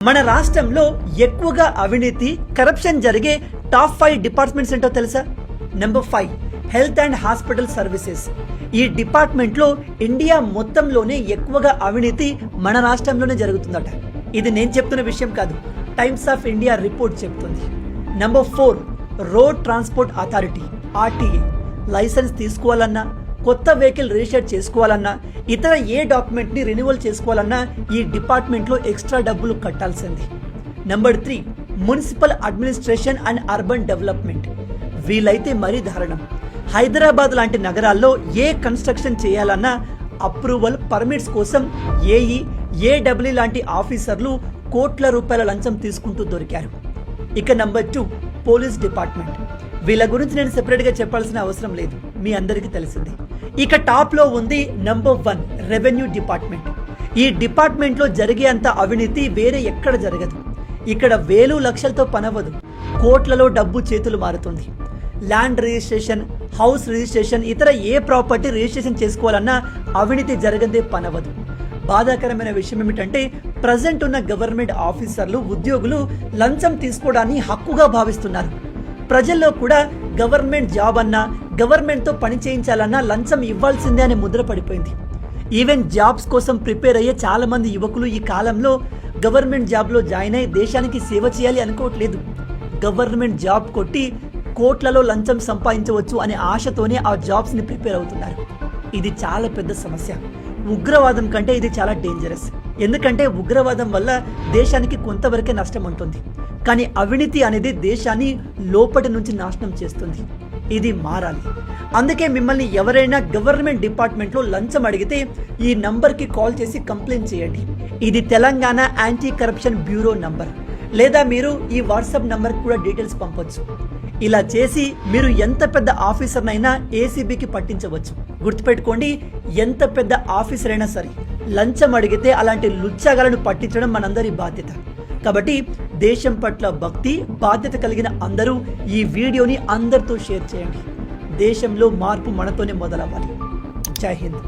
మన రాష్ట్రంలో ఎక్కువగా అవినీతి కరప్షన్ జరిగే టాప్ 5 డిపార్ట్మెంట్స్ ఏంటో తెలుసా? Number 5 health and hospital services. ఈ డిపార్ట్మెంట్ లో ఇండియా మొత్తంలోనే ఎక్కువగా అవినీతి మన రాష్ట్రంలోనే జరుగుతుందట. ఇది నేను చెప్తున్న విషయం కాదు, టైమ్స్ ఆఫ్ ఇండియా రిపోర్ట్ చెప్తుంది. Number 4 road transport authority RTA. Licence తీసుకోవాలన్నా, కొత్త వెహికల్ రిజిస్టర్ చేసుకోవాలన్నా, ఇతర ఏ డాక్యుమెంట్ ని రెన్యువల్ చేసుకోవాలన్నా ఈ డిపార్ట్మెంట్ లో ఎక్స్ట్రా డబ్బులు కట్టాల్సింది. Number 3 municipal administration and urban development. వీలైతే మరీ దారుణం. హైదరాబాద్ లాంటి నగరాల్లో ఏ కన్స్ట్రక్షన్ చేయాలన్నా అప్రూవల్ పర్మిట్స్ కోసం ఏఈ, ఏడబ్ల్యూ లాంటి ఆఫీసర్లు కోట్ల రూపాయల లంచం తీసుకుంటూ దొరికారు. ఇక నెంబర్ 2 పోలీస్ డిపార్ట్మెంట్. వీళ్ళ గురించి నేను సెపరేట్ గా చెప్పాల్సిన అవసరం లేదు, మీ అందరికీ తెలిసింది. ఇక టాప్ లో ఉంది నెంబర్ 1 రెవెన్యూ డిపార్ట్మెంట్. ఈ డిపార్ట్మెంట్ లో జరిగే అంత అవినీతి వేరే ఎక్కడ జరగదు. ఇక్కడ వేలు లక్షలతో పనవదు, కోట్లలో డబ్బు చేతులు మారుతుంది. ల్యాండ్ రిజిస్ట్రేషన్, హౌస్ రిజిస్ట్రేషన్, ఇతర ఏ ప్రాపర్టీ రిజిస్ట్రేషన్ చేసుకోవాలన్నా అవినీతి జరగదే పనవదు. బాధాకరమైన విషయం ఏమిటంటే ప్రజెంట్ ఉన్న గవర్నమెంట్ ఆఫీసర్లు, ఉద్యోగులు లంచం తీసుకోవడాన్ని హక్కుగా భావిస్తున్నారు. ప్రజల్లో కూడా గవర్నమెంట్ జాబ్ అన్నా, గవర్నమెంట్ తో పని చేయించాలన్నా లంచం ఇవ్వాల్సిందే అనే ముద్ర పడిపోయింది. ఈవెన్ జాబ్స్ కోసం ప్రిపేర్ అయ్యే చాలా మంది యువకులు ఈ కాలంలో గవర్నమెంట్ జాబ్ లో జాయిన్ అయ్యి దేశానికి సేవ చేయాలి అనుకోవట్లేదు. గవర్నమెంట్ జాబ్ కొట్టి కోట్లలో లంచం సంపాదించవచ్చు అనే ఆశతోనే ఆ జాబ్స్ ని ప్రిపేర్ అవుతున్నారు. ఇది చాలా పెద్ద సమస్య. ఉగ్రవాదం కంటే ఇది చాలా డేంజరస్. ఎందుకంటే ఉగ్రవాదం వల్ల దేశానికి కొంతవరకే నష్టం ఉంటుంది, కానీ అవినీతి అనేది దేశాన్ని లోపటి నుంచి నాశనం చేస్తుంది. ఇది మారాలి. అందుకే మిమ్మల్ని ఎవరైనా గవర్నమెంట్ డిపార్ట్మెంట్ లో లంచం అడిగితే ఈ నంబర్ కి కాల్ చేసి కంప్లైంట్ చేయండి. ఇది Telangana anti corruption bureau number. లేదా మీరు ఈ వాట్సాప్ నంబర్ కూడా డీటెయిల్స్ పంపొచ్చు. ఇలా చేసి మీరు ఎంత పెద్ద ఆఫీసర్నైనా ఏసీబీకి పట్టించవచ్చు. గుర్తుపెట్టుకోండి, ఎంత పెద్ద ఆఫీసర్ అయినా సరే లంచం అడిగితే అలాంటి లుచ్చగాలను పట్టించడం మనందరి బాధ్యత. కాబట్టి దేశం పట్ల భక్తి, బాధ్యత కలిగిన అందరూ ఈ వీడియోని అందరితో షేర్ చేయండి. దేశంలో మార్పు మనతోనే మొదలవ్వాలి. జై హింద్.